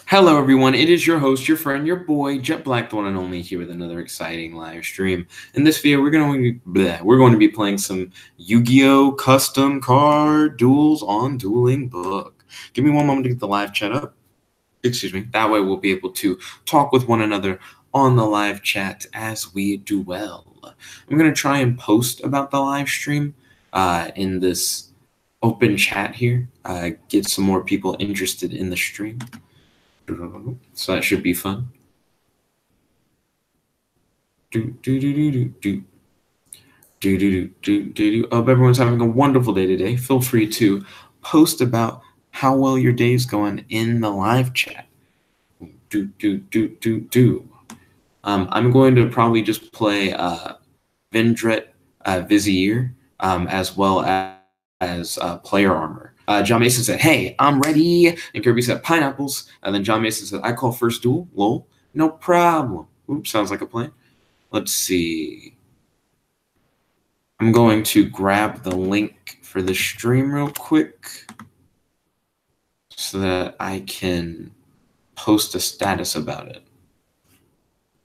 Hello, everyone. It is your host, your friend, your boy, Jet Black, the one and only, here with another exciting live stream. In this video, we're going to be playing some Yu-Gi-Oh! Custom card duels on Dueling Book. Give me one moment to get the live chat up. Excuse me. That way, we'll be able to talk with one another on the live chat as we duel. I'm going to try and post about the live stream in this open chat here. Get some more people interested in the stream. So that should be fun. Hope everyone's having a wonderful day today. Feel free to post about how well your day's going in the live chat. I'm going to probably just play Vendret Vizier as well as player armor. John Mason said, "Hey, I'm ready." And Kirby said, "Pineapples." And then John Mason said, "I call first duel." Lol. No problem. Oops, sounds like a plan. Let's see. I'm going to grab the link for the stream real quick so that I can post a status about it.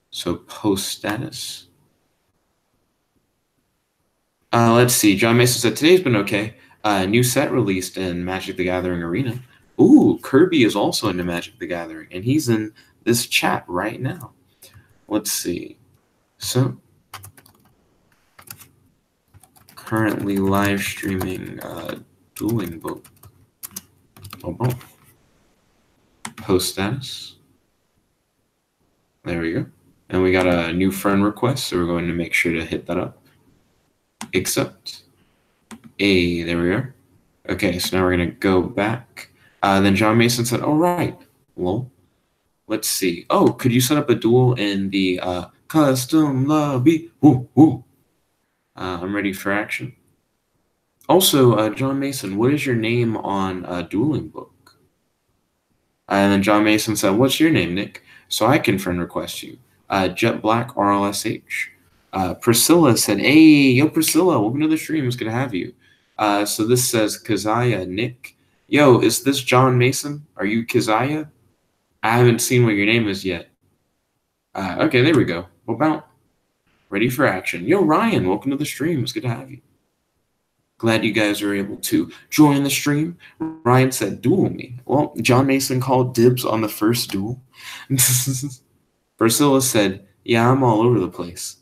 So post status. Let's see. John Mason said, "Today's been okay. New set released in Magic the Gathering Arena." Ooh, Kirby is also into Magic the Gathering, and he's in this chat right now. Let's see. So, currently live streaming Dueling book. Oh. Post status. There we go. And we got a new friend request, so we're going to make sure to hit that up. Accept. Hey, there we are. Okay, so now we're going to go back. Then John Mason said, "All right, lol. Let's see. Oh, could you set up a duel in the custom lobby? Woo. I'm ready for action." Also, John Mason, what is your name on Dueling Book? And then John Mason said, "What's your name, Nick? So I can friend request you." jetblackrlsh. Priscilla said, "Hey, yo, Priscilla, welcome to the stream. It's good to have you." So this says Keziah Nick. Yo, is this John Mason? Are you Keziah? I haven't seen what your name is yet. Okay, there we go. What about? Ready for action. Yo, Ryan, welcome to the stream. It's good to have you. Glad you guys are able to join the stream. Ryan said, "Duel me." Well, John Mason called dibs on the first duel. Priscilla said, "Yeah, I'm all over the place."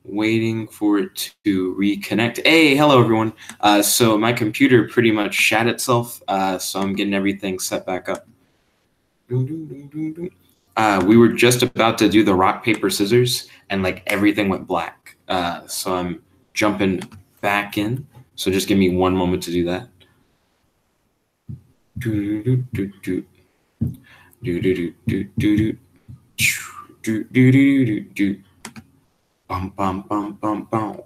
Waiting for it to reconnect. Hey, hello everyone. So my computer pretty much shat itself, so I'm getting everything set back up. We were just about to do the rock, paper, scissors, and like everything went black. So I'm jumping back in. So just give me one moment to do that. Bum.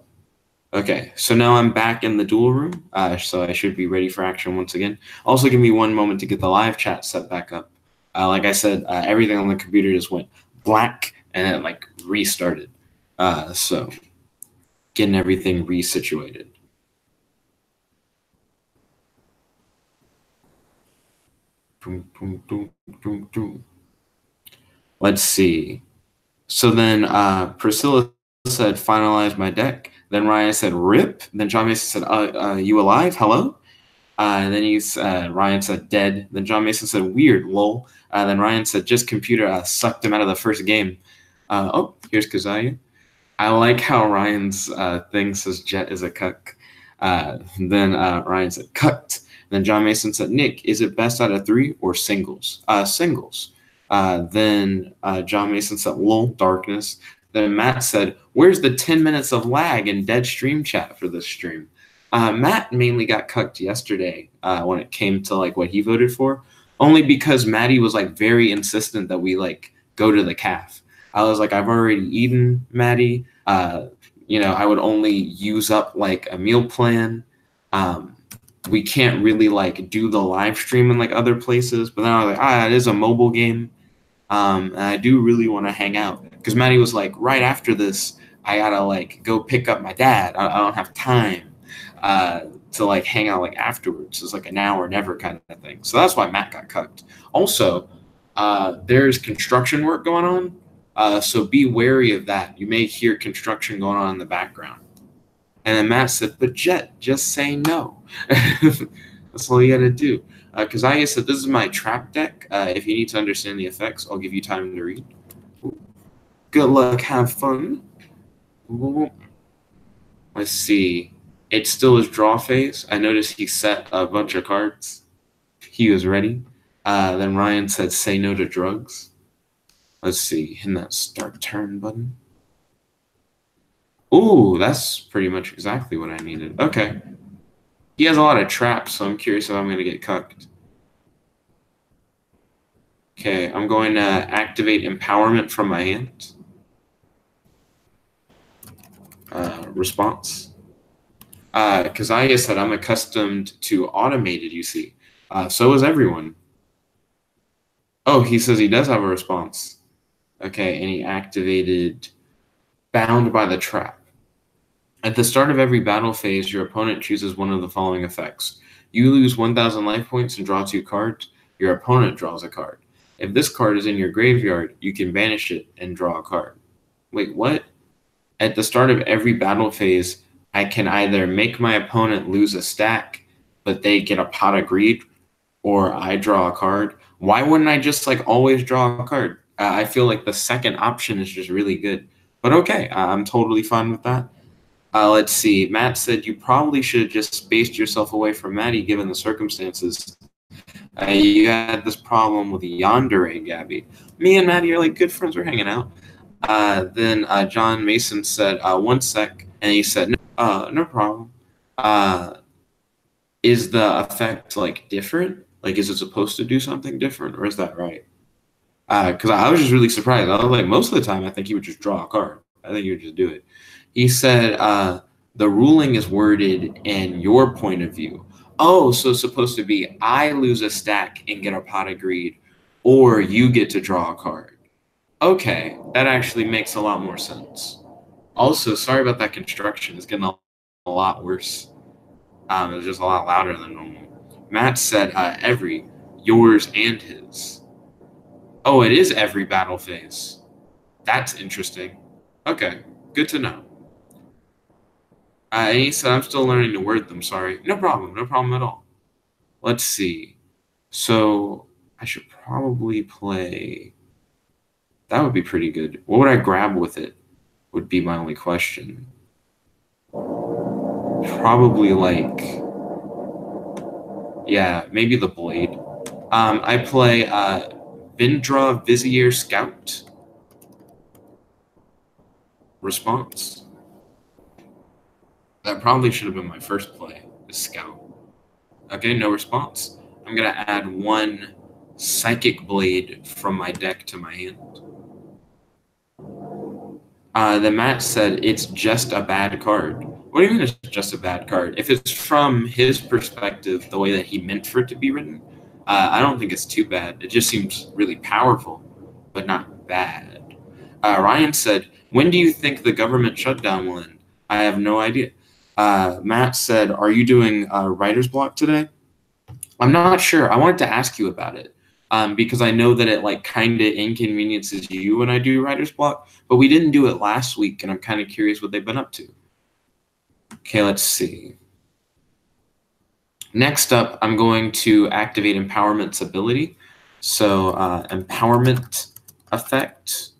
Okay, so now I'm back in the duel room, so I should be ready for action once again. Also, give me one moment to get the live chat set back up. Like I said, everything on the computer just went black and it like restarted. So getting everything resituated. Boom, boom, boom, boom, boom. Let's see. So then Priscilla said, finalize my deck. Then Ryan said, rip. Then John Mason said, you alive? Hello? And then Ryan said, dead. Then John Mason said, weird, lol. Then Ryan said, just computer sucked him out of the first game. Oh, here's Kazaya. I like how Ryan's thing says Jet is a cuck. Then Ryan said, cucked. Then John Mason said, Nick, is it best out of 3 or singles? Singles. Then John Mason said, lol, darkness. Then Matt said, where's the 10 minutes of lag and dead stream chat for this stream? Matt mainly got cucked yesterday when it came to like what he voted for, only because Maddie was like very insistent that we like go to the calf. I was like, I've already eaten, Maddie. I would only use up like a meal plan. We can't really like do the live stream in like other places. But then I was like, it is a mobile game. And I do really want to hang out. Because Maddie was like, right after this, I gotta like go pick up my dad. I don't have time to like hang out like afterwards. It's like an hour never kind of thing. So that's why Matt got cucked. Also, there's construction work going on. So be wary of that. You may hear construction going on in the background. And then Matt said, but Jet, just say no. That's all you got to do. Because I said, this is my trap deck. If you need to understand the effects, I'll give you time to read. Good luck. Have fun. Let's see. It still is draw phase. I noticed he set a bunch of cards. He was ready. Then Ryan said, say no to drugs. Let's see. Hit that start turn button. Ooh, that's pretty much exactly what I needed. Okay. He has a lot of traps, so I'm curious if I'm going to get cucked. Okay, I'm going to activate empowerment from my hand. Response. Because I said I'm accustomed to automated, you see. So is everyone. Oh, he says he does have a response. Okay, and he activated bound by the trap. At the start of every battle phase, your opponent chooses one of the following effects. You lose 1,000 life points and draw 2 cards. Your opponent draws a card. If this card is in your graveyard, you can banish it and draw a card. Wait, what? At the start of every battle phase, I can either make my opponent lose a stack, but they get a pot of greed, or I draw a card. Why wouldn't I just like always draw a card? I feel like the second option is just really good. But okay, I'm totally fine with that. Let's see. Matt said you probably should have just spaced yourself away from Maddie given the circumstances. You had this problem with Yandere, Gabby. Me and Maddie are like good friends. We're hanging out. Then John Mason said, 1 sec. And he said, no problem. Is the effect like different? Like, is it supposed to do something different, or is that right? Because I was just really surprised. I was like, most of the time, I think he would just draw a card. I think he would just do it. He said, the ruling is worded in your point of view. Oh, so it's supposed to be I lose a stack and get a pot of greed, or you get to draw a card. Okay, that actually makes a lot more sense. Also, sorry about that construction. It's getting a lot worse. It was just a lot louder than normal. Matt said every, yours and his. Oh, it is every battle phase. That's interesting. Okay, good to know. And he said, I'm still learning to word them, sorry. No problem at all. Let's see. So I should probably play. That would be pretty good. What would I grab with it would be my only question. Probably like, yeah, maybe the blade. I play Vindra Vizier Scout. Response. That probably should have been my first play, is Scout. Okay, no response. I'm going to add 1 Psychic Blade from my deck to my hand. Then Matt said, it's just a bad card. What do you mean it's just a bad card? If it's from his perspective, the way that he meant for it to be written, I don't think it's too bad. It just seems really powerful, but not bad. Ryan said, when do you think the government shutdown will end? I have no idea. Matt said, are you doing writer's block today? I'm not sure. I wanted to ask you about it because I know that it like kind of inconveniences you when I do writer's block, but we didn't do it last week, and I'm kind of curious what they've been up to. Okay, let's see. Next up, I'm going to activate Empowerment's ability. So Empowerment effect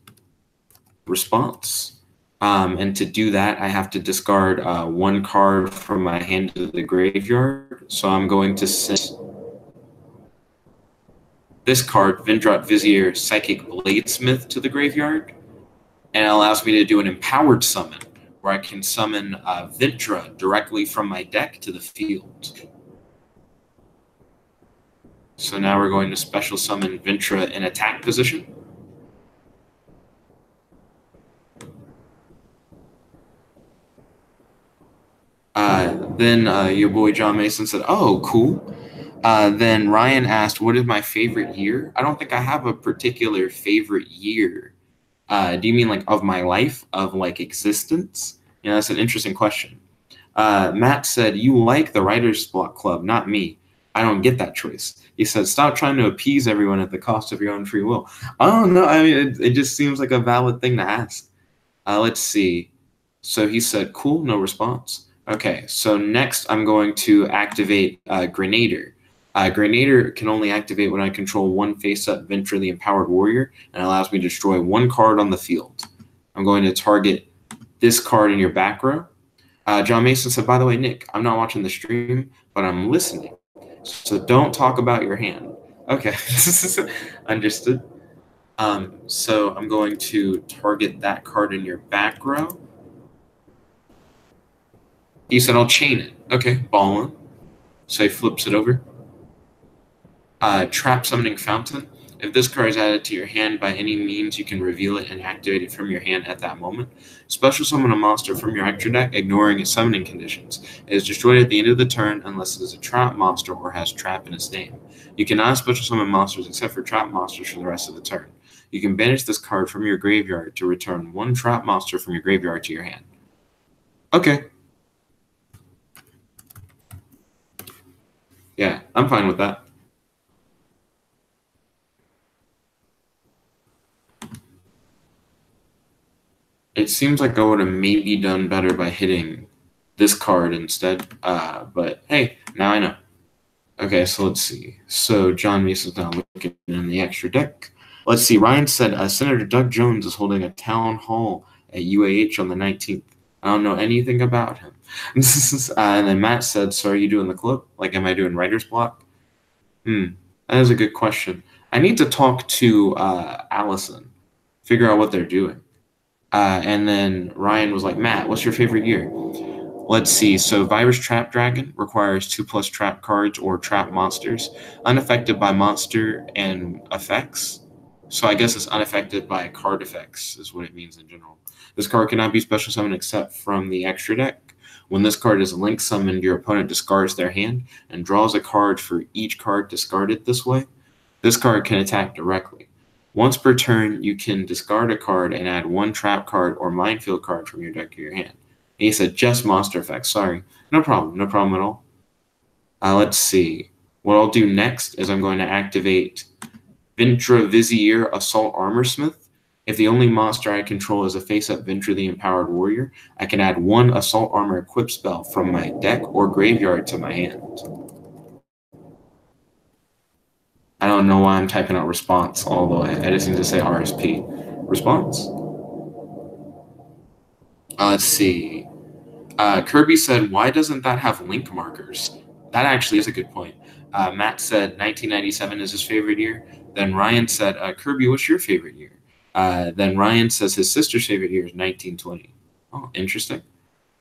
response. And to do that, I have to discard one card from my hand to the graveyard. So I'm going to send this card, Vindrat Vizier Psychic Bladesmith, to the graveyard. And it allows me to do an empowered summon, where I can summon Vintra directly from my deck to the field. So now we're going to special summon Vintra in attack position. Then your boy John Mason said, oh, cool. Then Ryan asked, what is my favorite year? I don't think I have a particular favorite year. Do you mean like of my life, of like existence? You know, that's an interesting question. Matt said, you like the Writers Block Club, not me. I don't get that choice. He said, stop trying to appease everyone at the cost of your own free will. I don't know. I mean, it just seems like a valid thing to ask. Let's see. So he said, cool, no response. Okay, so next I'm going to activate Grenader. Grenader can only activate when I control one face-up Venture the Empowered Warrior, and allows me to destroy one card on the field. I'm going to target this card in your back row. John Mason said, by the way, Nick, I'm not watching the stream, but I'm listening. So don't talk about your hand. Okay, understood. So I'm going to target that card in your back row. He said, I'll chain it. Okay, ballin'. So he flips it over. Trap Summoning Fountain. If this card is added to your hand by any means, you can reveal it and activate it from your hand at that moment. Special summon a monster from your extra deck, ignoring its summoning conditions. It is destroyed at the end of the turn unless it is a trap monster or has trap in its name. You cannot special summon monsters except for trap monsters for the rest of the turn. You can banish this card from your graveyard to return one trap monster from your graveyard to your hand. Okay. Yeah, I'm fine with that. It seems like I would have maybe done better by hitting this card instead. But hey, now I know. Okay, so let's see. So John Mason's now looking in the extra deck. Let's see. Ryan said Senator Doug Jones is holding a town hall at UAH on the 19th. I don't know anything about him. And then Matt said, so are you doing the club? Like, am I doing writer's block? That is a good question. I need to talk to Allison, figure out what they're doing. And then Ryan was like, Matt, what's your favorite year? Let's see. So Virus Trap Dragon requires 2+ trap cards or trap monsters, unaffected by monster and effects. So I guess it's unaffected by card effects is what it means in general. This card cannot be special summoned except from the extra deck. When this card is link summoned, your opponent discards their hand and draws a card for each card discarded this way. This card can attack directly. Once per turn, you can discard a card and add one trap card or minefield card from your deck to your hand. And he said, just monster effects. Sorry. No problem at all. Let's see. What I'll do next is I'm going to activate Vintra Vizier Assault Armorsmith. If the only monster I control is a face-up Vintra the Empowered Warrior, I can add one Assault Armor equip spell from my deck or graveyard to my hand. I don't know why I'm typing out response all the way. I just need to say RSP. Response. Let's see. Kirby said, why doesn't that have link markers? That actually is a good point. Matt said 1997 is his favorite year. Then Ryan said, Kirby, what's your favorite year? Then Ryan says his sister's favorite year is 1920. Oh, interesting.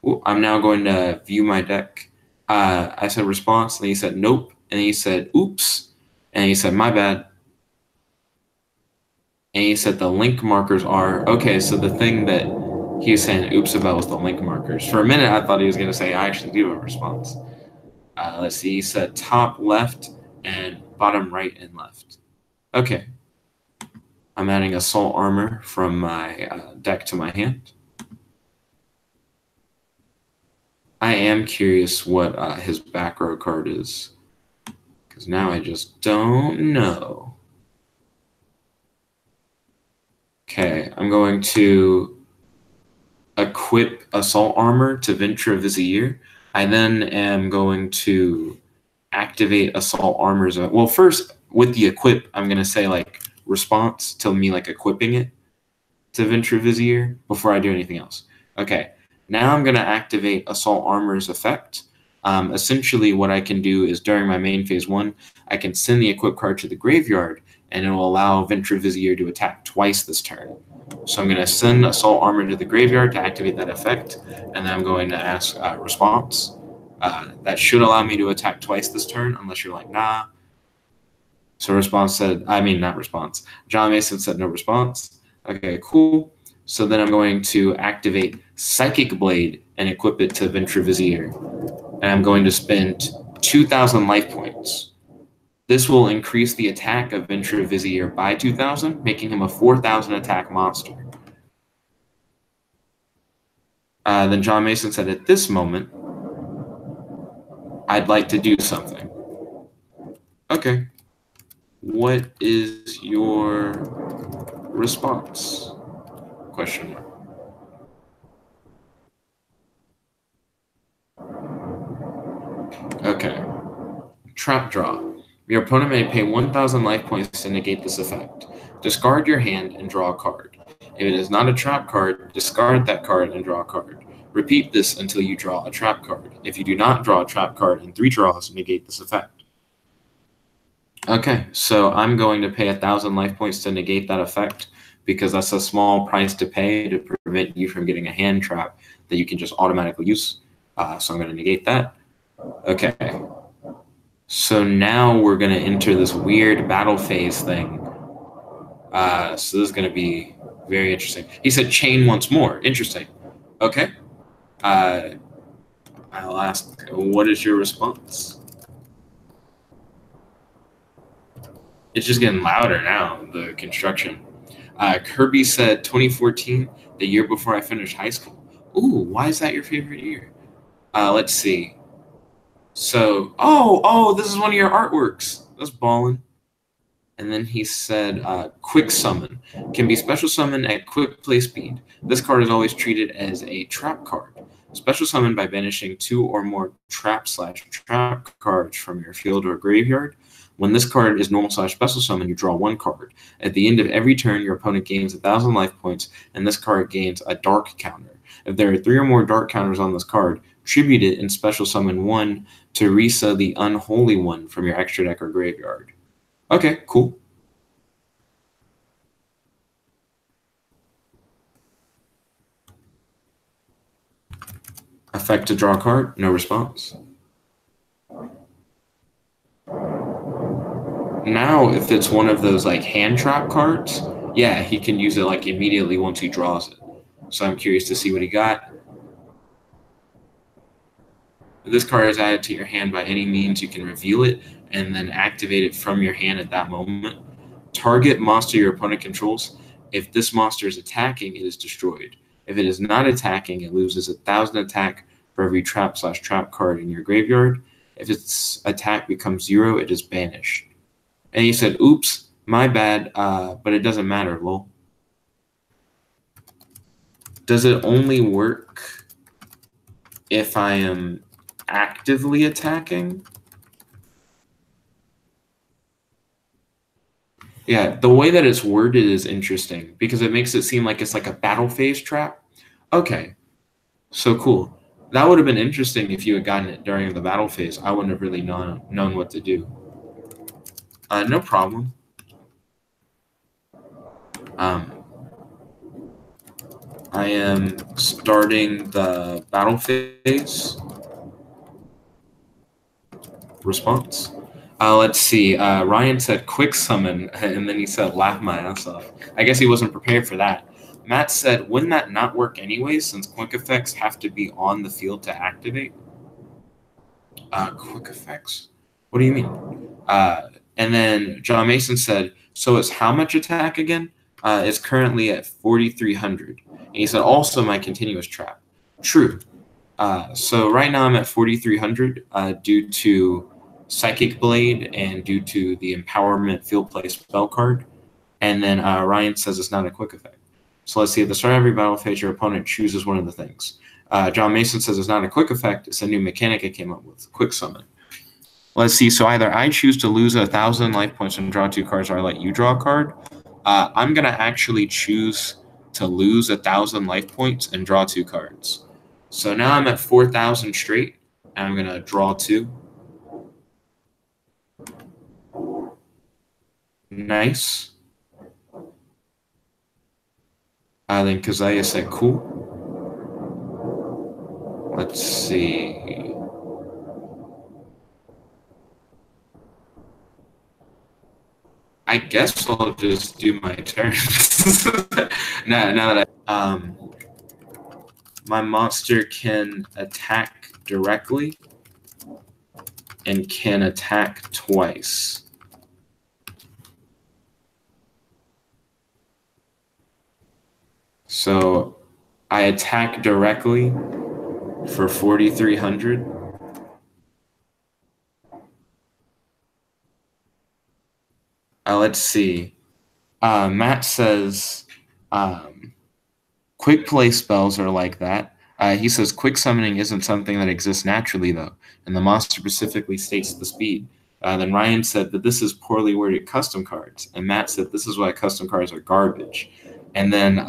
Ooh, I'm now going to view my deck. I said response, and he said nope, and he said oops, and he said my bad. And he said the link markers are, okay, so the thing that He was saying oops about the link markers. For a minute, I thought he was going to say I actually do have a response. Let's see. He said top left and bottom right and left. Okay. I'm adding assault armor from my deck to my hand. I am curious what his back row card is, because now I just don't know. Okay, I'm going to equip assault armor to Ventra Vizier. I then am going to activate assault armor's. Well, first with the equip, I'm going to say like response to me like equipping it to Ventra Vizier before I do anything else. Okay, now I'm going to activate assault armor's effect. Essentially, what I can do is during my main phase 1, I can send the equip card to the graveyard, and it will allow Ventra Vizier to attack twice this turn. So I'm going to send assault armor to the graveyard to activate that effect, and then I'm going to ask response. That should allow me to attack twice this turn, unless you're like, nah. So response said, I mean, not response. John Mason said no response. Okay, cool. So then I'm going to activate Psychic Blade and equip it to Ventra Vizier. And I'm going to spend 2,000 life points. This will increase the attack of Ventra Vizier by 2,000, making him a 4,000 attack monster. Then John Mason said, at this moment, I'd like to do something. Okay. What is your response? Question mark. Okay. Trap draw. Your opponent may pay 1,000 life points to negate this effect. Discard your hand and draw a card. If it is not a trap card, discard that card and draw a card. Repeat this until you draw a trap card. If you do not draw a trap card in 3 draws, negate this effect. Okay, so I'm going to pay 1,000 life points to negate that effect because that's a small price to pay to prevent you from getting a hand trap that you can just automatically use. So I'm going to negate that. Okay. So now we're going to enter this weird battle phase thing. So this is going to be very interesting. He said chain once more. Interesting. Okay. I'll ask, what is your response? It's just getting louder now, the construction. Kirby said 2014, the year before I finished high school. Ooh, why is that your favorite year? Let's see. So, this is one of your artworks. That's ballin'. And then he said, quick summon. Can be special summoned at quick play speed. This card is always treated as a trap card. Special summon by banishing 2 or more trap/trap cards from your field or graveyard. When this card is normal/special summon, you draw 1 card. At the end of every turn, your opponent gains 1,000 life points, and this card gains a dark counter. If there are 3 or more dark counters on this card, tribute it and special summon 1 to Risa the Unholy One from your extra deck or graveyard. Okay, cool. Effect to draw a card, no response. Now, if it's one of those like hand trap cards, yeah, he can use it like immediately once he draws it. So I'm curious to see what he got. If this card is added to your hand by any means, you can reveal it and then activate it from your hand at that moment. Target monster your opponent controls. If this monster is attacking, it is destroyed. If it is not attacking, it loses 1,000 attack for every trap/trap card in your graveyard. If its attack becomes 0, it is banished. And he said, oops, my bad, but it doesn't matter, lol. Does it only work if I am actively attacking? Yeah, the way that it's worded is interesting because it makes it seem like it's like a battle phase trap. Okay, so cool. That would have been interesting if you had gotten it during the battle phase. I wouldn't have really known what to do. No problem. I am starting the battle phase. Response. Let's see. Ryan said quick summon, and then he said laugh my ass off. I guess he wasn't prepared for that. Matt said, wouldn't that not work anyways, since quick effects have to be on the field to activate? Quick effects? What do you mean? And then John Mason said, so it's how much attack again? It's currently at 4,300. And he said, also my continuous trap. True. So right now I'm at 4,300 due to Psychic Blade and due to the Empowerment Field Play spell card. And then Ryan says it's not a quick effect. So let's see. At the start of every battle phase, your opponent chooses one of the things. John Mason says it's not a quick effect. It's a new mechanic I came up with, quick summon. Let's see. So either I choose to lose 1,000 life points and draw 2 cards, or I let you draw a card. I'm going to actually choose to lose 1,000 life points and draw 2 cards. So now I'm at 4,000 straight, and I'm going to draw 2. Nice. Then Kazaya said, cool. Let's see. I guess I'll just do my turn. now that my monster can attack directly and can attack twice. So I attack directly for 4,300. Let's see. Matt says quick play spells are like that. He says quick summoning isn't something that exists naturally, though, and the monster specifically states the speed. Then Ryan said that this is poorly worded custom cards, and Matt said this is why custom cards are garbage. And then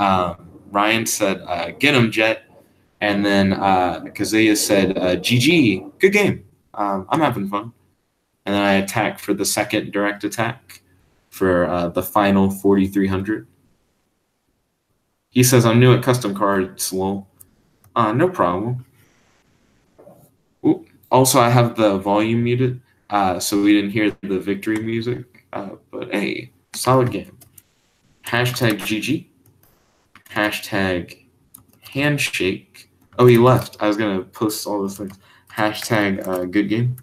Ryan said, get him, Jet. And then Kazuya said, GG, good game. I'm having fun. And then I attack for the second direct attack for the final 4,300. He says, I'm new at custom cards, lol. No problem. Ooh. Also, I have the volume muted, so we didn't hear the victory music. But hey, solid game. Hashtag GG. Hashtag handshake. Oh, he left. I was going to post all those things. Hashtag good game.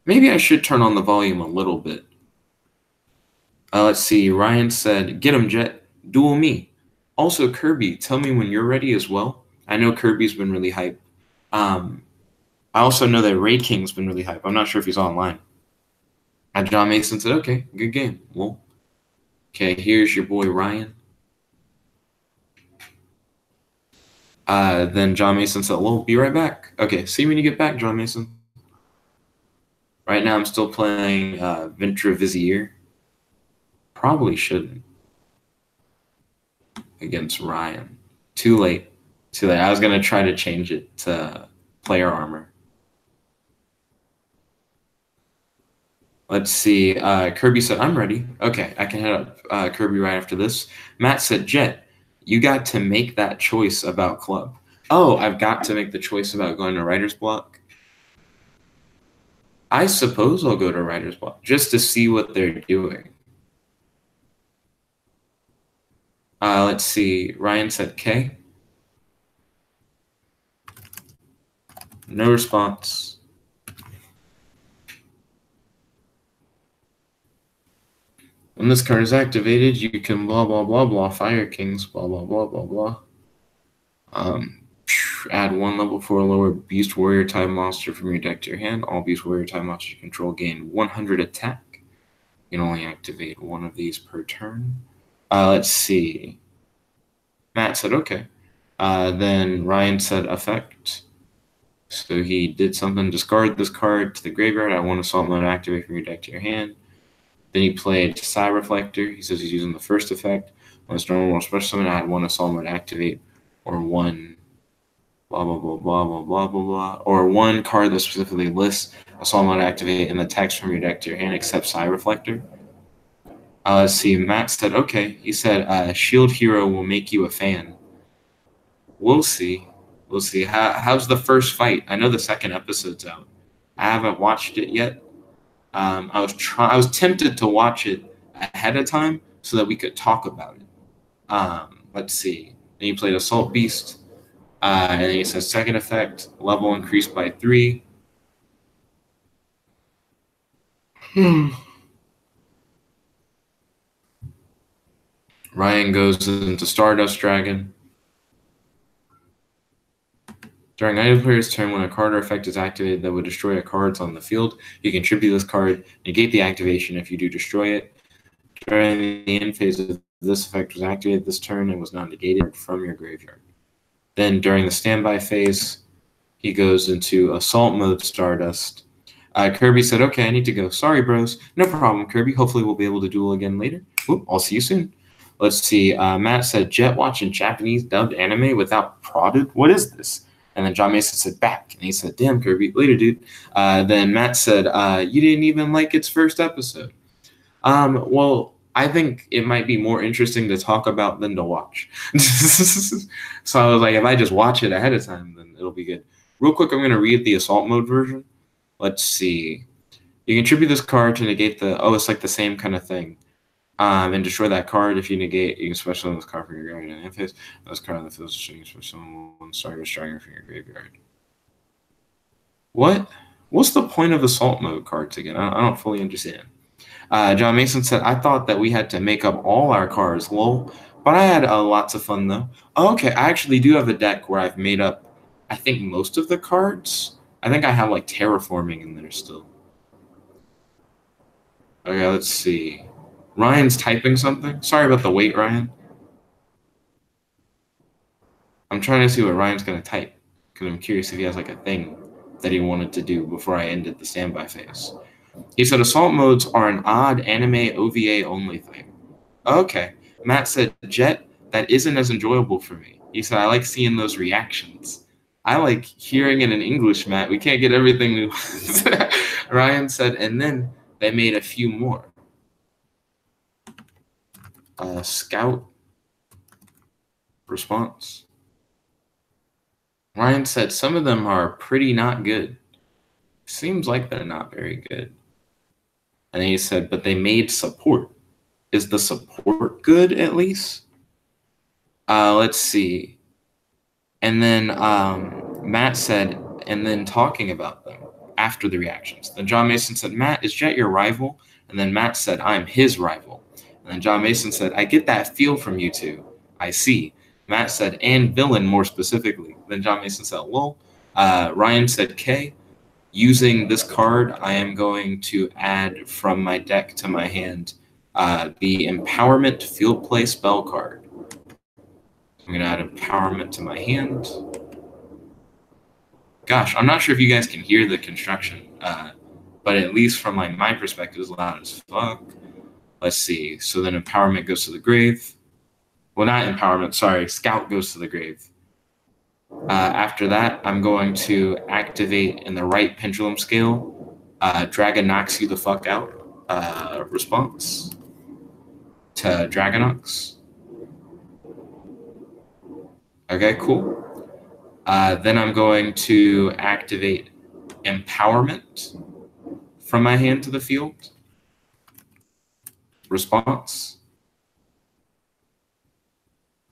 Maybe I should turn on the volume a little bit. Let's see. Ryan said, get him, Jet. Duel me. Also, Kirby, tell me when you're ready as well. I know Kirby's been really hype. I also know that Raid King's been really hype. I'm not sure if he's online. And John Mason said, okay, good game. Well, okay, here's your boy Ryan. Then John Mason said, well, be right back. Okay, see you when you get back, John Mason. Right now I'm still playing Ventra Vizier. Probably shouldn't. Against Ryan. Too late. Too late. I was going to try to change it to player armor. Let's see. Kirby said, I'm ready. Okay, I can head up Kirby right after this. Matt said, Jet, you got to make that choice about club. Oh, I've got to make the choice about going to writer's block. I suppose I'll go to writer's block just to see what they're doing. Let's see. Ryan said K. No response. When this card is activated, you can blah, blah, blah, blah, Fire Kings, blah, blah, blah, blah, blah. Add 1 level 4 lower Beast Warrior type monster from your deck to your hand. All Beast Warrior type monsters you control gain 100 attack. You can only activate 1 of these per turn. Let's see. Matt said, okay. Then Ryan said, effect. So he did something. Discard this card to the graveyard. I want Assault Mode activate from your deck to your hand. Then he played Psy Reflector. He says he's using the first effect. When it's normal or special summon, I had 1 Assault Mode activate, or 1 blah, blah, blah, blah, blah, blah, blah, blah, or 1 card that specifically lists Assault Mode activate and the text from your deck to your hand except Psy Reflector. Let's see. Matt said, okay. He said, Shield Hero will make you a fan. We'll see. We'll see. How's the first fight? I know the second episode's out. I haven't watched it yet. I was tempted to watch it ahead of time so that we could talk about it. Let's see. Then you played Assault Beast. And then he says second effect, level increased by 3. Ryan goes into Stardust Dragon. During either player's turn, when a card or effect is activated that would destroy a card on the field, you can tribute this card, negate the activation if you do destroy it. During the end phase of this effect was activated this turn and was not negated from your graveyard. Then during the standby phase, he goes into Assault Mode Stardust. Kirby said, okay, I need to go. Sorry, bros. No problem, Kirby. Hopefully we'll be able to duel again later. Ooh, I'll see you soon. Let's see. Matt said, Jet watching Japanese dubbed anime without prodded? What is this? And then John Mason said, back. And he said, damn, Kirby. Later, dude. Then Matt said, you didn't even like its first episode. Well, I think it might be more interesting to talk about than to watch. So I was like, if I just watch it ahead of time, then it'll be good. Real quick, I'm going to read the Assault Mode version. Let's see. You can tribute this card to negate the... Oh, it's like the same kind of thing. And destroy that card. If you negate, you can special on this card from your graveyard and face. This card on the field, you can special one Stardust Striker from your graveyard. What? What's the point of Assault Mode cards again? I don't fully understand. John Mason said, I thought that we had to make up all our cards, lol. But I had lots of fun, though. Oh, okay, I actually do have a deck where I've made up, I think, most of the cards. I think I have, like, Terraforming in there still. Okay, let's see. Ryan's typing something. Sorry about the wait, Ryan. I'm trying to see what Ryan's going to type, because I'm curious if he has, like, a thing that he wanted to do before I ended the standby phase. He said assault modes are an odd anime OVA only thing. Okay. Matt said, Jet, that isn't as enjoyable for me. He said, I like seeing those reactions. I like hearing it in English, Matt. We can't get everything we want. Ryan said, and then they made a few more. Scout response. Ryan said, some of them are pretty not good. Seems like they're not very good. And then he said, but they made support. Is the support good at least? Let's see. And then Matt said, and then talking about them after the reactions. Then John Mason said, Matt, is Jet your rival? And then Matt said, I'm his rival. And then John Mason said, I get that feel from you two. I see. Matt said, and villain more specifically. Then John Mason said, lol. Ryan said, K. Using this card, I am going to add from my deck to my hand the Empowerment Field Play spell card. I'm going to add Empowerment to my hand. Gosh, I'm not sure if you guys can hear the construction, but at least from like my perspective, it's loud as fuck. Let's see. So then Empowerment goes to the grave. Well, not Empowerment, sorry. Scout goes to the grave. After that, I'm going to activate in the right pendulum scale. Dragon knocks you the fuck out. Response to Dragonox. Okay, cool. Then I'm going to activate Empowerment from my hand to the field. Response.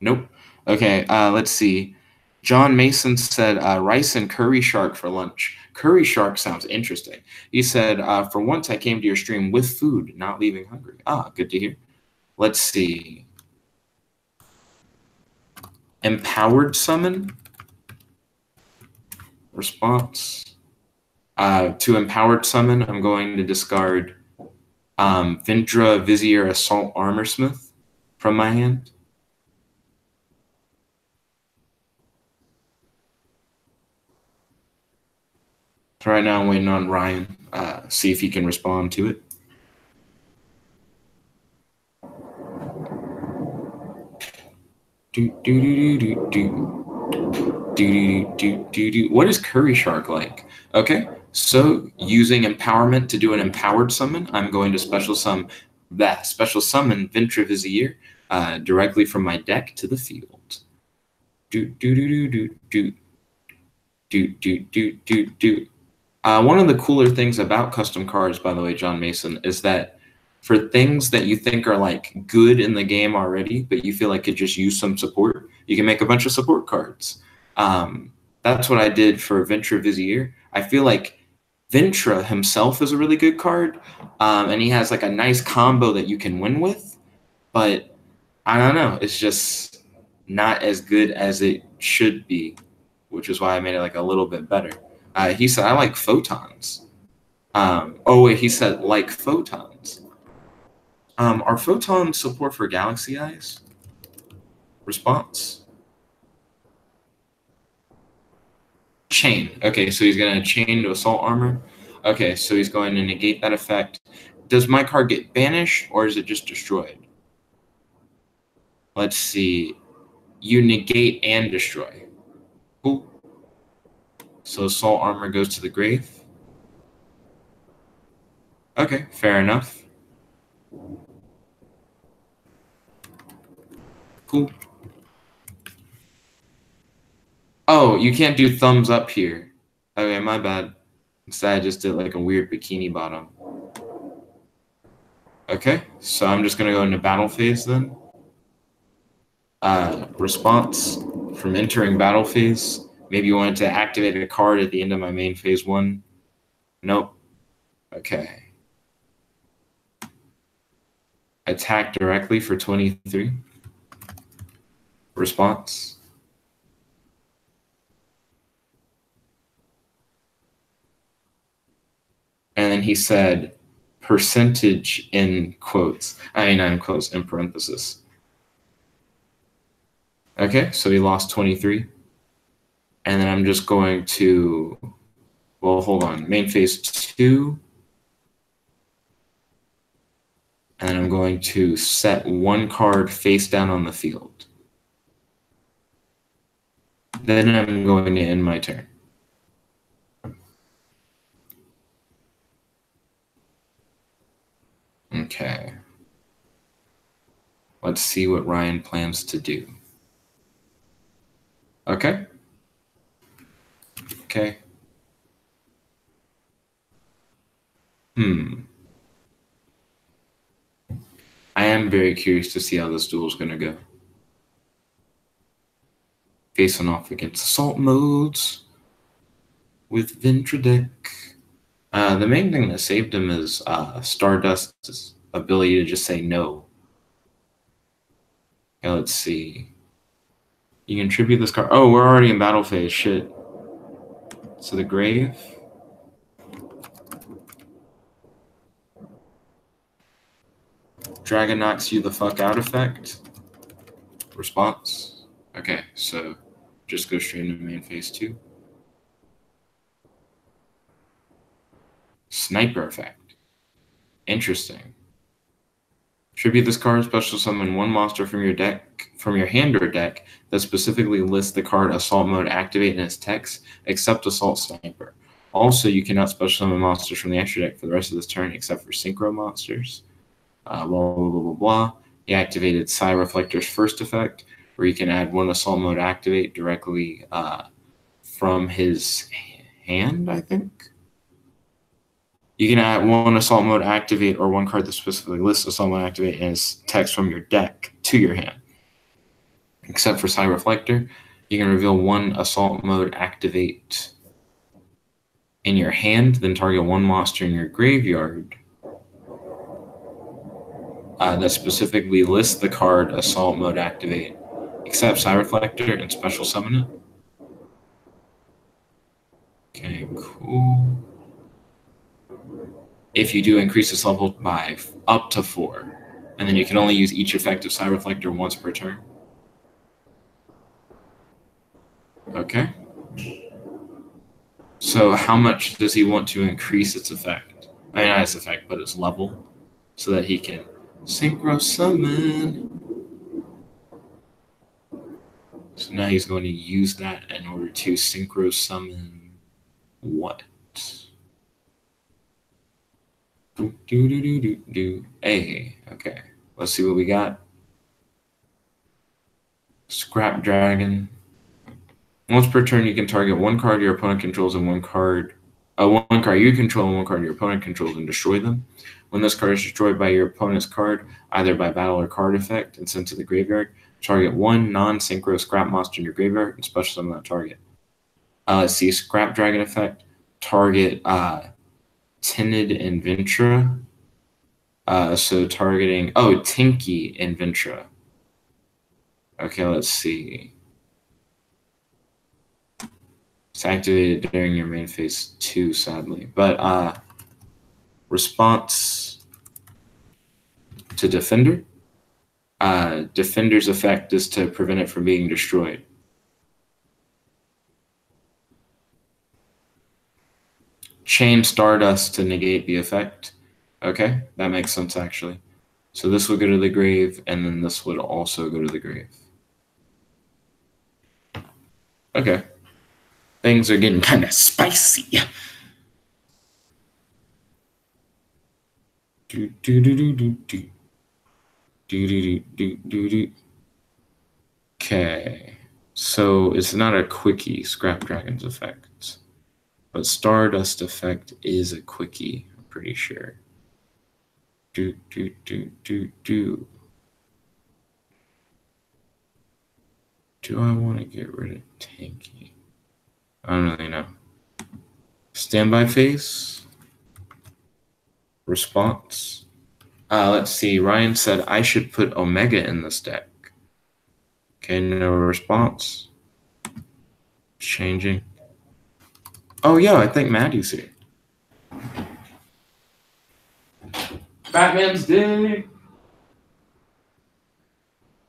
Nope. Okay, let's see. John Mason said rice and curry shark for lunch. Curry shark sounds interesting. He said, for once I came to your stream with food, not leaving hungry. Ah, good to hear. Let's see. Empowered summon. Response. To empowered summon, I'm going to discard Vindra Vizier Assault Armorsmith from my hand. So right now I'm waiting on Ryan, see if he can respond to it. What is Curry Shark like? Okay, so using Empowerment to do an empowered summon, I'm going to special summon Vintra Vizier directly from my deck to the field. One of the cooler things about custom cards, by the way, John Mason, is that For things that you think are like good in the game already, but you feel like could just use some support, you can make a bunch of support cards. That's what I did for Ventra Vizier. I feel like Ventra himself is a really good card, and he has like a nice combo that you can win with, but I don't know. It's just not as good as it should be, which is why I made it like a little bit better. He said, I like photons. Oh, wait, he said, like photons. Are photons support for galaxy eyes? Response? Chain. Okay, so he's going to chain to assault armor. Okay, so he's going to negate that effect. Does my card get banished, or is it just destroyed? Let's see. You negate and destroy. Cool. So assault armor goes to the grave. Okay, fair enough. Cool. Oh, you can't do thumbs up here. Okay, my bad. Instead, I just did like a weird bikini bottom. Okay, so I'm just going to go into battle phase then. Response from entering battle phase. Maybe you wanted to activate a card at the end of my main phase 1. Nope. Okay. Attack directly for 23. Response. And then he said, percentage in quotes. I mean, not in quotes, in parentheses. Okay, so he lost 23. And then I'm just going to, well, hold on. Main phase 2. And I'm going to set 1 card face down on the field. Then I'm going to end my turn. Okay. Let's see what Ryan plans to do. Okay. Okay. I am very curious to see how this duel is going to go. Facing off against assault modes with Ventra. The main thing that saved him is Stardust's ability to just say no. Okay, let's see. You can tribute this card. Oh, we're already in battle phase. Shit. So the grave. Dragon knocks you the fuck out effect. Response. Okay, so just go straight into main phase 2. Sniper effect. Interesting. Tribute this card, special summon 1 monster from your deck, from your hand or deck, that specifically lists the card Assault Mode activate in its text, except Assault Sniper. Also, you cannot special summon monsters from the extra deck for the rest of this turn, except for synchro monsters. Blah, blah, blah, blah, blah. He activated Psy Reflector's first effect, where you can add 1 Assault Mode activate directly from his hand, I think. You can add 1 Assault Mode activate or 1 card that specifically lists Assault Mode activate as text from your deck to your hand. Except for Psy Reflector, you can reveal 1 Assault Mode activate in your hand, then target 1 monster in your graveyard that specifically lists the card Assault Mode activate, except Psy Reflector, and special summon it. Okay, cool. If you do increase this level by up to 4, and then you can only use each effect of Psy Reflector once per turn. Okay. So how much does he want to increase its effect? I mean, not its effect, but its level, so that he can synchro summon. So now he's going to use that in order to synchro summon what? Hey, okay. Let's see what we got. Scrap Dragon. Once per turn, you can target 1 card your opponent controls and 1 card you control and 1 card your opponent controls and destroy them. When this card is destroyed by your opponent's card, either by battle or card effect, and sent to the graveyard, target one non-synchro scrap monster in your graveyard and special summon that target. Let's see, Scrap Dragon effect, target Tinted Inventra. So targeting, Tinky Inventra. Okay, let's see. It's activated during your main phase 2, sadly. But response to Defender. Defender's effect is to prevent it from being destroyed. Chain Stardust to negate the effect. Okay, that makes sense actually. So this would go to the grave, and then this would also go to the grave. Okay. Things are getting kind of spicy. Okay. So it's not a quickie, Scrap Dragon's effect. But Stardust effect is a quickie, I'm pretty sure. Do I want to get rid of Tanky? I don't really know. Standby phase. Response. Let's see. Ryan said I should put Omega in this deck. Okay, no response. Changing. Oh, yeah, I think Maddie's here. Batman's dick.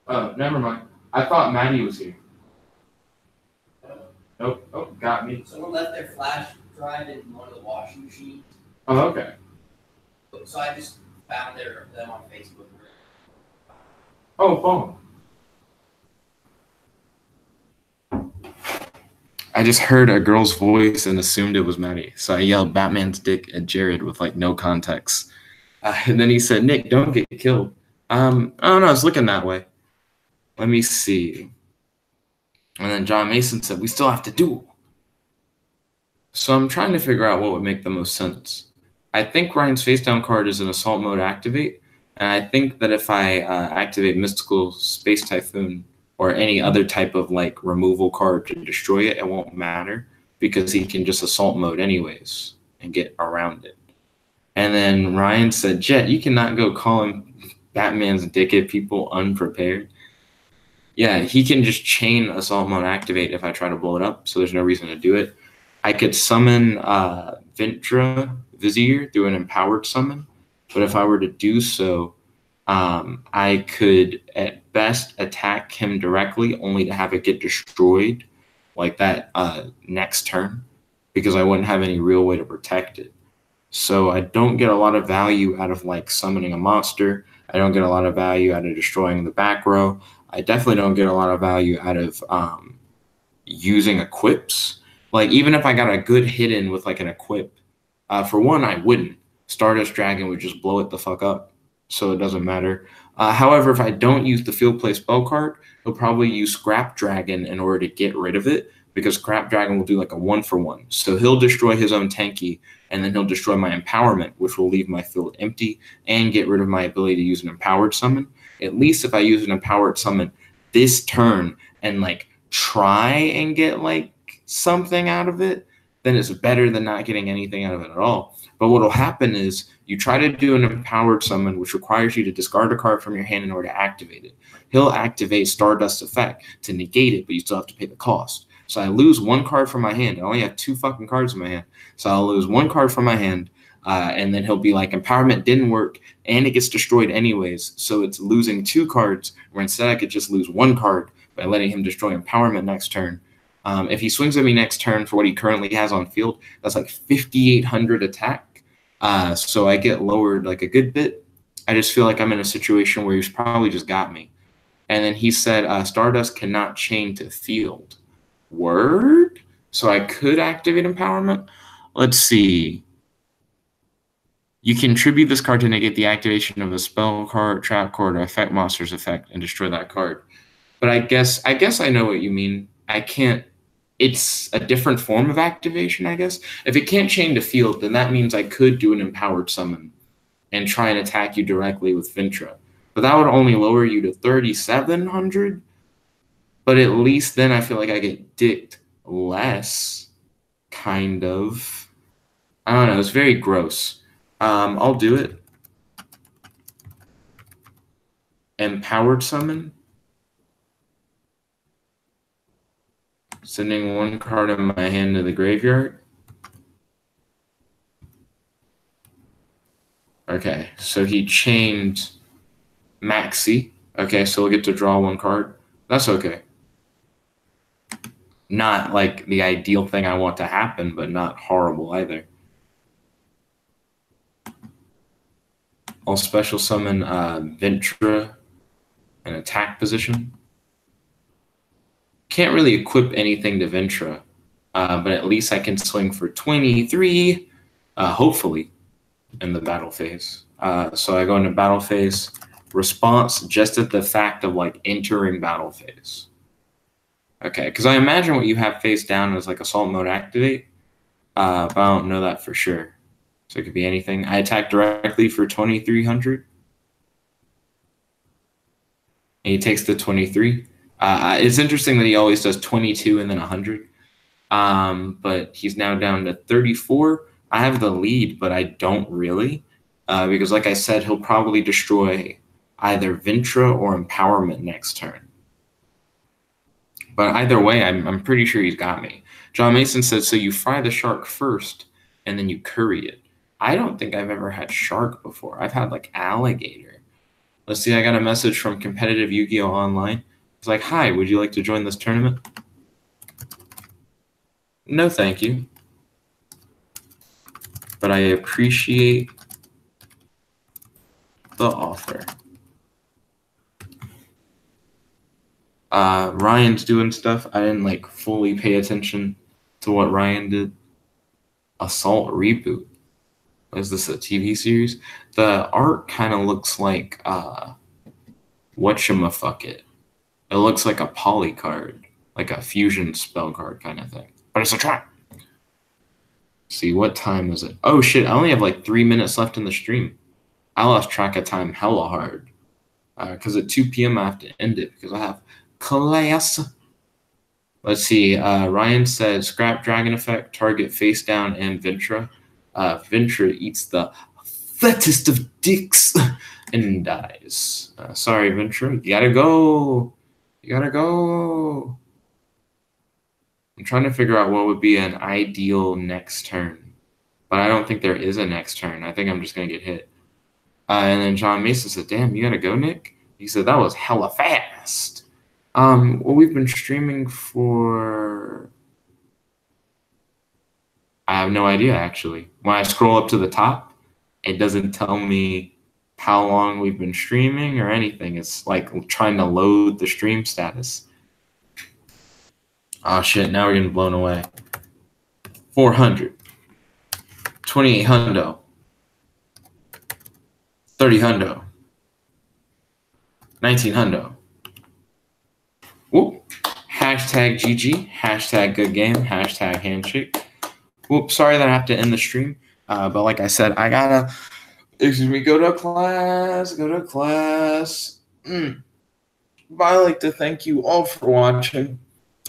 Oh, never mind. I thought Maddie was here. Nope. Oh, got me. Someone left their flash drive in one of the washing machines. Oh, okay. So I just found them on Facebook. Oh, phone. I just heard a girl's voice and assumed it was Maddie. So I yelled Batman's dick at Jared with like no context. And then he said, Nick, don't get killed. I don't know, I was looking that way. Let me see. And then John Mason said, we still have to duel. So I'm trying to figure out what would make the most sense. I think Ryan's face down card is an assault mode activate. And I think that if I activate Mystical Space Typhoon or any other type of like removal card to destroy it, it won't matter because he can just assault mode anyways and get around it. And then Ryan said, Jet, you cannot go calling Batman's dick at people unprepared. Yeah, he can just chain assault mode activate if I try to blow it up, so there's no reason to do it. I could summon Ventra Vizier through an empowered summon, but if I were to do so, I could at best attack him directly only to have it get destroyed like that next turn because I wouldn't have any real way to protect it. So I don't get a lot of value out of like summoning a monster. I don't get a lot of value out of destroying the back row. I definitely don't get a lot of value out of using equips. Like even if I got a good hit in with like an equip, for one, I wouldn't. Stardust Dragon would just blow it the fuck up. So it doesn't matter. However, if I don't use the field play spell card, he'll probably use Scrap Dragon in order to get rid of it because Scrap Dragon will do like a 1-for-1. So he'll destroy his own tanky and then he'll destroy my empowerment, which will leave my field empty and get rid of my ability to use an empowered summon. At least if I use an empowered summon this turn and like try and get like something out of it, then it's better than not getting anything out of it at all. But what will happen is you try to do an empowered summon, which requires you to discard a card from your hand in order to activate it. He'll activate Stardust effect to negate it, but you still have to pay the cost. So I lose one card from my hand. I only have 2 fucking cards in my hand. So I'll lose one card from my hand, and then he'll be like, empowerment didn't work, and it gets destroyed anyways. So it's losing 2 cards, where instead I could just lose 1 card by letting him destroy empowerment next turn. If he swings at me next turn for what he currently has on field, that's like 5,800 attack. So I get lowered like a good bit. I just feel like I'm in a situation where he's probably just got me. And then he said, Stardust cannot chain to field. Word? So I could activate empowerment? Let's see. You can tribute this card to negate the activation of a spell card, trap card, or effect monster's effect and destroy that card. But I guess I know what you mean. I can't. It's a different form of activation, I guess. If it can't chain to field, then that means I could do an empowered summon and try and attack you directly with Vintra. But that would only lower you to 3,700. But at least then I feel like I get dicked less, kind of. I don't know. It's very gross. I'll do it. Empowered summon. Sending one card in my hand to the graveyard. Okay, so he chained Maxi. Okay, so we'll get to draw one card. That's okay. Not like the ideal thing I want to happen, but not horrible either. I'll special summon Vintra in attack position. Can't really equip anything to Vintra, but at least I can swing for 23, hopefully, in the battle phase. So I go into battle phase. Response just at the fact of like entering battle phase. Okay, because I imagine what you have face down is like assault mode activate, but I don't know that for sure. So it could be anything. I attack directly for 2,300. And he takes the 23. It's interesting that he always does 22 and then 100. But he's now down to 34. I have the lead, but I don't really. Because like I said, he'll probably destroy either Vintra or Empowerment next turn. But either way, I'm pretty sure he's got me. John Mason said, so you fry the shark first, and then you curry it. I don't think I've ever had shark before. I've had like alligator. Let's see, I got a message from competitive Yu-Gi-Oh! Online. It's like, hi, would you like to join this tournament? No, thank you. But I appreciate the offer. Ryan's doing stuff. I didn't like fully pay attention to what Ryan did. Assault Reboot. Is this a TV series? The art kind of looks like whatchamafuckit. It looks like a poly card, like a fusion spell card kind of thing. But it's a trap. See, what time is it? Oh shit, I only have like 3 minutes left in the stream. I lost track of time hella hard. Because at 2 p.m. I have to end it because I have class. Let's see. Ryan said scrap dragon effect, target face down, and Vintra. Vintra eats the fattest of dicks and dies. Sorry, Vintra. You gotta go. You gotta go. I'm trying to figure out what would be an ideal next turn. But I don't think there is a next turn. I think I'm just going to get hit. And then John Mason said, damn, you got to go, Nick? He said, that was hella fast. Well, we've been streaming for... I have no idea, actually. When I scroll up to the top, it doesn't tell me how long we've been streaming or anything. It's like trying to load the stream status. Oh, shit. Now we're getting blown away. 400. 28 hundo. 30 hundo. 19 hundo. Whoop. Hashtag GG. Hashtag good game. Hashtag handshake. Whoop. Sorry that I have to end the stream. But like I said, I gotta, go to class. Go to class. But I'd like to thank you all for watching.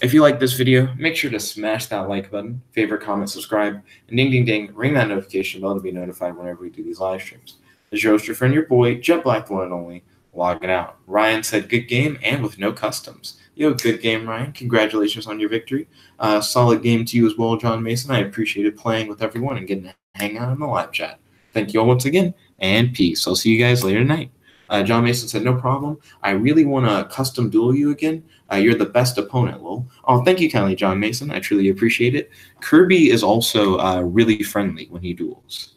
If you like this video, make sure to smash that like button, favorite, comment, subscribe, and ding, ding, ding, ring that notification bell to be notified whenever we do these live streams. This is your host, your friend, your boy, Jet Black, the one and only, logging out. Ryan said good game and with no customs. Yo, good game, Ryan. Congratulations on your victory. Solid game to you as well, John Mason. I appreciated playing with everyone and getting to hang out in the live chat. Thank you all once again, and peace. I'll see you guys later tonight. John Mason said, no problem. I really want to custom duel you again. You're the best opponent, lol. Oh, thank you kindly, John Mason. I truly appreciate it. Kirby is also really friendly when he duels.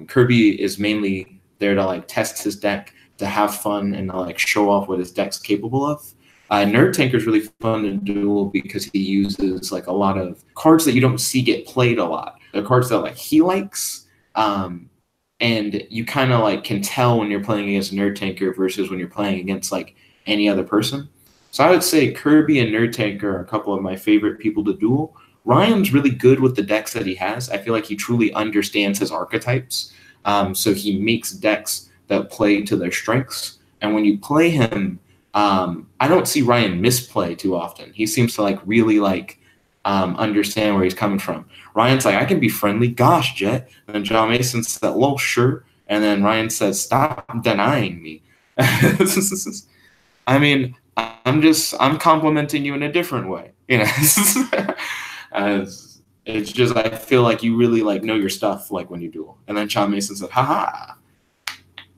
Kirby is mainly there to like test his deck, to have fun, and to like show off what his deck's capable of. Nerd Tanker is really fun to duel because he uses like a lot of cards that you don't see get played a lot. They're cards that like he likes. And you kind of like can tell when you're playing against Nerd Tanker versus when you're playing against like any other person. So I would say Kirby and Nerd Tanker are a couple of my favorite people to duel. Ryan's really good with the decks that he has. I feel like he truly understands his archetypes. So he makes decks that play to their strengths. And when you play him, I don't see Ryan misplay too often. He seems to like really like understand where he's coming from. Ryan's like, I can be friendly. Gosh, Jet. And then John Mason said, well, sure. And then Ryan says, stop denying me. I mean, I'm complimenting you in a different way. You know, it's just, I feel like you really like know your stuff, like when you duel. And then John Mason said, haha.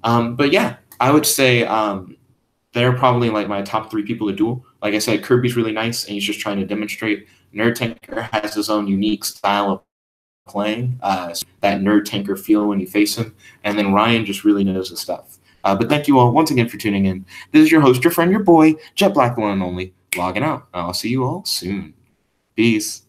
But yeah, I would say they're probably like my top 3 people to duel. Like I said, Kirby's really nice, and he's just trying to demonstrate. Nerd Tanker has his own unique style of playing, that Nerd Tanker feel when you face him. And then Ryan just really knows his stuff. But thank you all once again for tuning in. This is your host, your friend, your boy, Jet Black, one and only, logging out. I'll see you all soon. Peace.